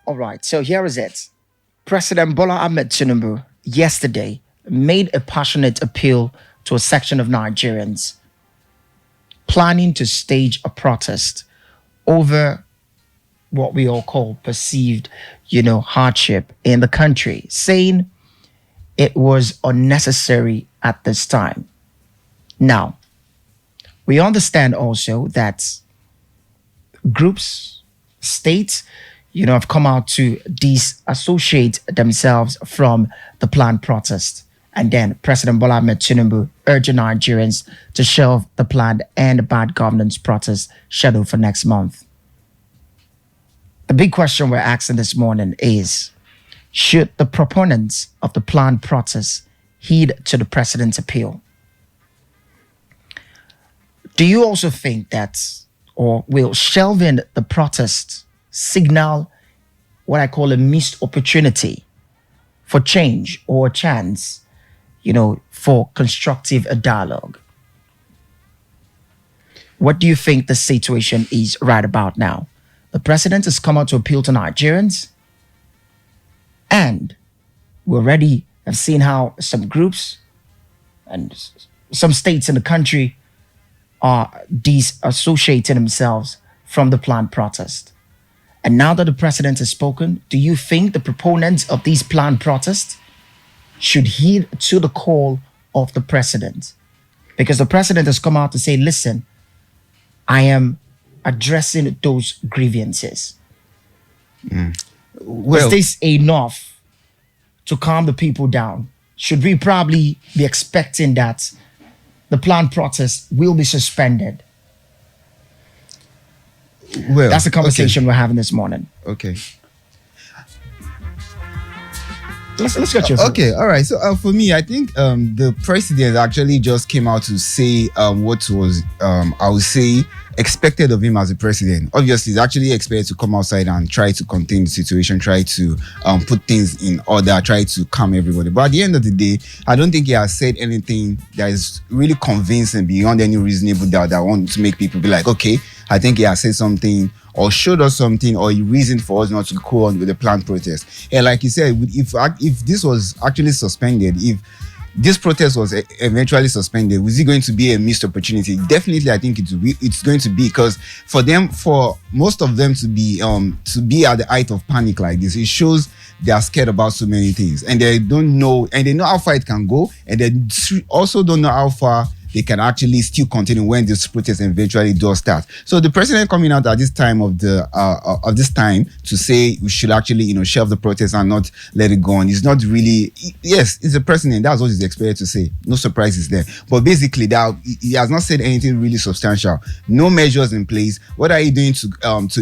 All right, so here is it. President Bola Ahmed Tinubu yesterday made a passionate appeal to a section of Nigerians planning to stage a protest over what we all call perceived, hardship in the country, saying it was unnecessary at this time. Now, we understand also that groups, states, have come out to disassociate themselves from the planned protest. And then President Bola Ahmed Tinubu urging Nigerians to shelve the planned and bad governance protest scheduled for next month. The big question we're asking this morning is, should the proponents of the planned protest heed to the president's appeal? Do you also think that, or will shelving the protest signal what I call a missed opportunity for change or a chance, for constructive dialogue? What do you think the situation is right about now? The president has come out to appeal to Nigerians, and we already have seen how some groups and some states in the country are disassociating themselves from the planned protest. And now that the president has spoken, do you think the proponents of these planned protests should heed to the call of the president? Because the president has come out to say, listen, I am addressing those grievances. Well, is this enough to calm the people down? Should we probably be expecting that the planned protest will be suspended? well, That's the conversation we're having this morning. Okay. Let's get your Okay, all right. So for me, I think the president actually just came out to say what was, I would say, expected of him as a president. Obviously, he's actually expected to come outside and try to contain the situation, try to put things in order, try to calm everybody. But at the end of the day, I don't think he has said anything that is really convincing beyond any reasonable doubt that wants to make people be like, okay, I think he has said something or showed us something or a reason for us not to go on with the planned protest. And like you said, if this was actually suspended, if this protest was eventually suspended, was it going to be a missed opportunity? Definitely, I think it's going to be, because for most of them to be at the height of panic like this, it shows they are scared about so many things, and they don't know, and they know how far it can go, and they also don't know how far they can actually still continue when this protest eventually does start. So the president coming out at this time of this time to say we should actually shelve the protest and not let it go on is not really, yes, it's the president, that's what he's expected to say. No surprises there. But basically that he has not said anything really substantial. No measures in place. What are you doing to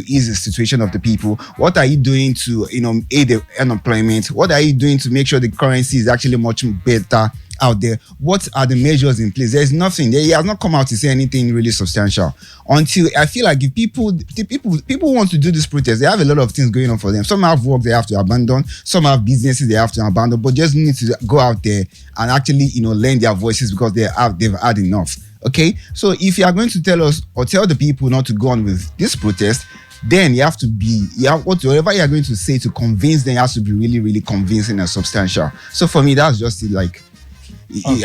ease the situation of the people? What are you doing to aid the unemployment? What are you doing to make sure the currency is actually much better out there? What are the measures in place? There's nothing. He has not come out to say anything really substantial. Until I feel like if people want to do this protest, they have a lot of things going on for them. Some have work they have to abandon, some have businesses they have to abandon, but just need to go out there and actually lend their voices because they've had enough. Okay, so if you are going to tell us or tell the people not to go on with this protest, then whatever you are going to say to convince them has to be really, really convincing and substantial. So for me, that's just it. Like,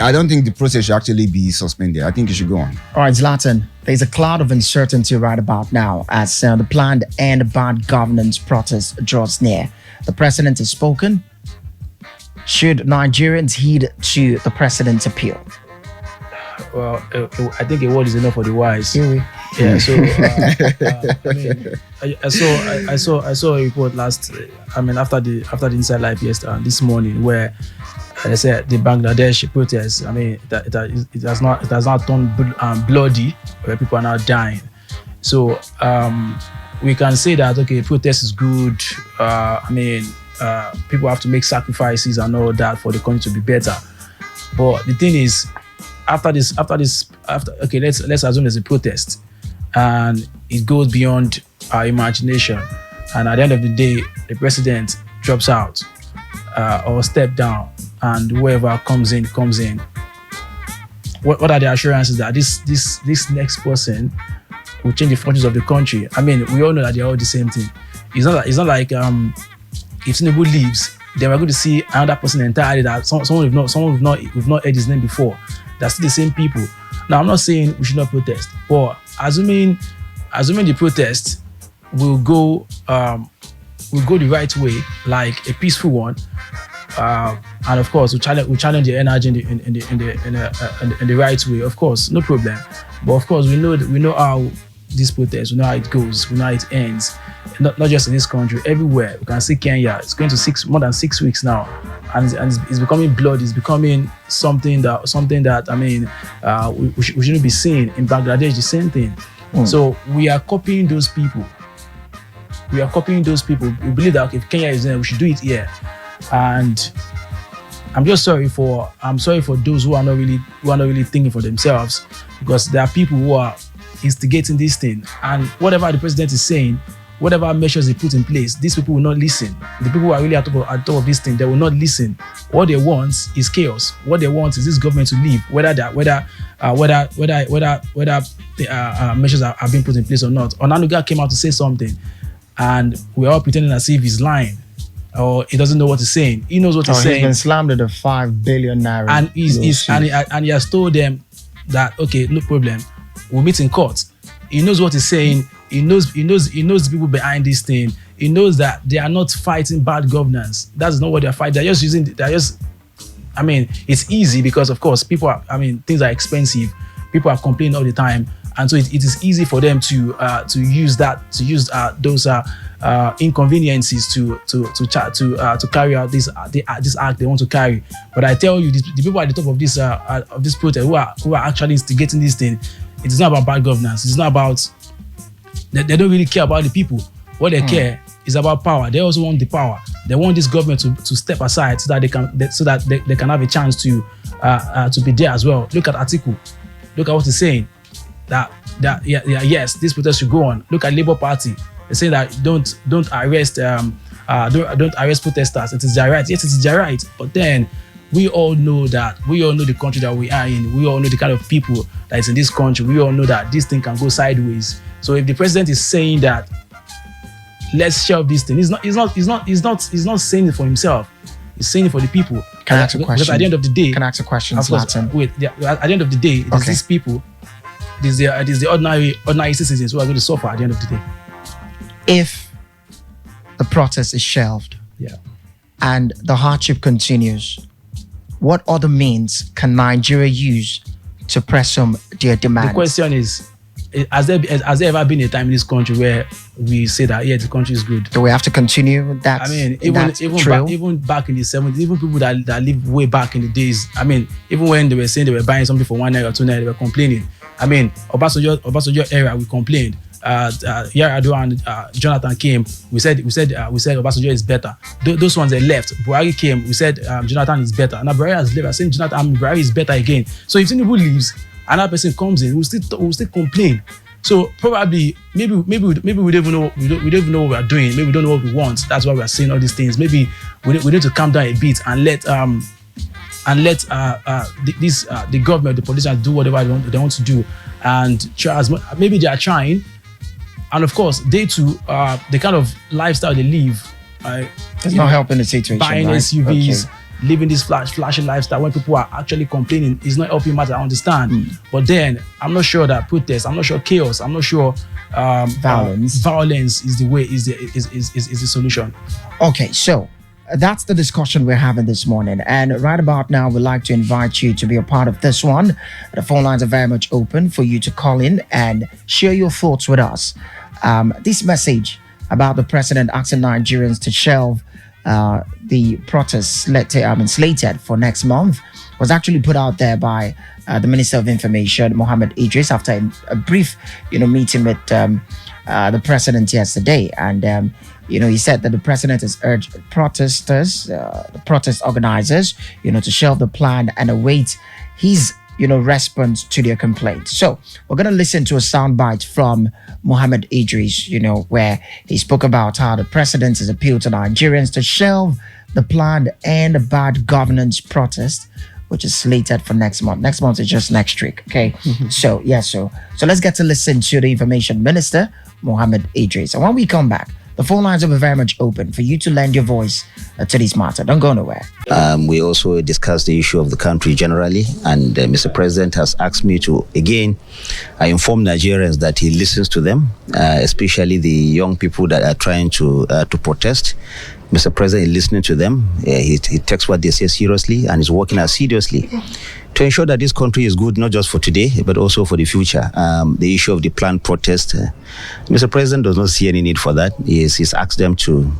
I don't think the process should actually be suspended. I think it should go on. All right, Zlatan, there's a cloud of uncertainty right about now as the planned and bad governance protest draws near. The president has spoken. Should Nigerians heed to the president's appeal? Well, I think a word is enough for the wise. Yeah. So I saw a report after the Inside Life yesterday, this morning, where they said the Bangladesh protests, it has not turned bloody, where people are now dying. So we can say that, okay, protest is good. People have to make sacrifices and all that for the country to be better. But the thing is, after let's assume there's a protest and it goes beyond our imagination, and at the end of the day, the president drops out or step down, and whoever comes in. What are the assurances that this next person will change the fortunes of the country? We all know that they're all the same thing. It's not like if Tinubu leaves, then we're going to see another person entirely that someone we've not heard his name before. That's still the same people. Now, I'm not saying we should not protest, but assuming the protest will go the right way, like a peaceful one, and of course we challenge the energy in the right way. Of course, no problem. But of course, we know how this protest, we know how it goes, we know how it ends. Not just in this country, everywhere. We can see Kenya. It's going to more than 6 weeks now, and it's becoming blood. It's becoming something that I mean, we shouldn't be seeing. In Bangladesh, the same thing. So we are copying those people. We believe that if Kenya is there, we should do it here. And I'm sorry for those who are not really thinking for themselves, because there are people who are instigating this thing, and whatever the president is saying, whatever measures he put in place, these people will not listen. The people who are really at top of this thing, they will not listen. What they want is chaos. What they want is this government to leave, whether measures are being put in place or not. Onanuga came out to say something, and we're all pretending as if he's lying or he doesn't know what he's saying. He knows what he's saying. He's been slammed at the 5 billion naira. And he has told them that, okay, no problem, we'll meet in court. He knows what he's saying. He knows the people behind this thing. He knows that they are not fighting bad governance. That's not what they're fighting. It's easy because of course things are expensive. People are complaining all the time. And so it is easy for them to use those inconveniences to carry out this act they want to carry. But I tell you, the people at the top of this protest who are actually instigating this thing, it is not about bad governance. It's not about they don't really care about the people. What they care is about power. They also want the power. They want this government to step aside so that they can have a chance to be there as well. Look at Atiku. Look at what he's saying. Yes, this protest should go on. Look at Labour Party. They say that don't arrest protesters. It is their right. Yes, it is their right. But then we all know the country that we are in. We all know the kind of people that is in this country. We all know that this thing can go sideways. So if the president is saying that let's shelve this thing, he's not saying it for himself. He's saying it for the people. Can I ask a question? Because at the end of the day, can I ask a question? Of course, at the end of the day, it is these people. It is the ordinary citizens who are going to suffer at the end of the day. If the protest is shelved, and the hardship continues, what other means can Nigeria use to press on their demands? The question is, has there ever been a time in this country where we say that the country is good? Do we have to continue that? I mean, even back in the 70s, even people that live way back in the days, I mean, even when they were saying they were buying something for 1 naira or 2 naira, they were complaining. I mean, Obasanjo era, we complained. Yar'Adua and Jonathan came. We said Obasanjo is better. Those ones they left. Buhari came. We said Jonathan is better. Now Buhari has left. I said Buhari is better again. So if Tinubu leaves, another person comes in, we'll still complain. So probably maybe we don't even know what we are doing. Maybe we don't know what we want. That's why we are saying all these things. Maybe we need to calm down a bit and let the government, the politicians do whatever they want to do, and try as much. Maybe they are trying, and of course they too, the kind of lifestyle they live, it's not helping the situation. Buying right? SUVs, living this flashy lifestyle when people are actually complaining is not helping matters. I understand, but then I'm not sure that protest. I'm not sure chaos. I'm not sure violence is the solution. Okay, so that's the discussion we're having this morning, and right about now we'd like to invite you to be a part of this one. The phone lines are very much open for you to call in and share your thoughts with us. This message about the president asking Nigerians to shelve the protests slated for next month was actually put out there by the Minister of Information, Mohammed Idris, after a brief meeting with the president yesterday. And he said that the president has urged the protest organizers, to shelve the plan and await his, response to their complaints. So we're going to listen to a soundbite from Mohammed Idris, where he spoke about how the president has appealed to Nigerians to shelve the planned and bad governance protest, which is slated for next month. Next month is just next week, okay? So let's get to listen to the Information Minister, Mohammed Idris. And when we come back, The phone lines will be very much open for you to lend your voice to this matter. Don't go nowhere. We also discussed the issue of the country generally, and Mr. President has asked me to again inform Nigerians that he listens to them, especially the young people that are trying to protest. Mr. President is listening to them. He takes what they say seriously and is working assiduously to ensure that this country is good, not just for today, but also for the future. The issue of the planned protest, Mr. President does not see any need for that. He's asked them to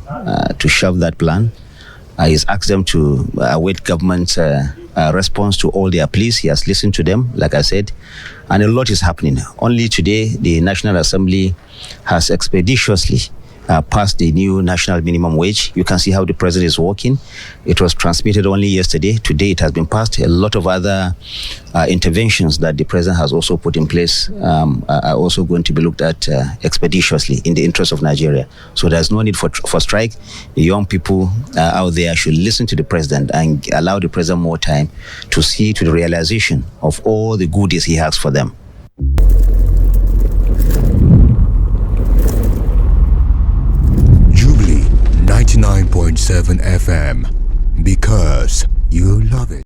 shelve that plan. He's asked them to await government's response to all their pleas. He has listened to them, like I said, and a lot is happening. Only today, the National Assembly has expeditiously passed the new national minimum wage. You can see how the president is working. It was transmitted only yesterday. Today it has been passed. A lot of other interventions that the president has also put in place are also going to be looked at expeditiously in the interest of Nigeria. So there's no need for strike. The young people out there should listen to the president and allow the president more time to see to the realization of all the goodies he has for them. Jubilee 99.7 FM, because you love it.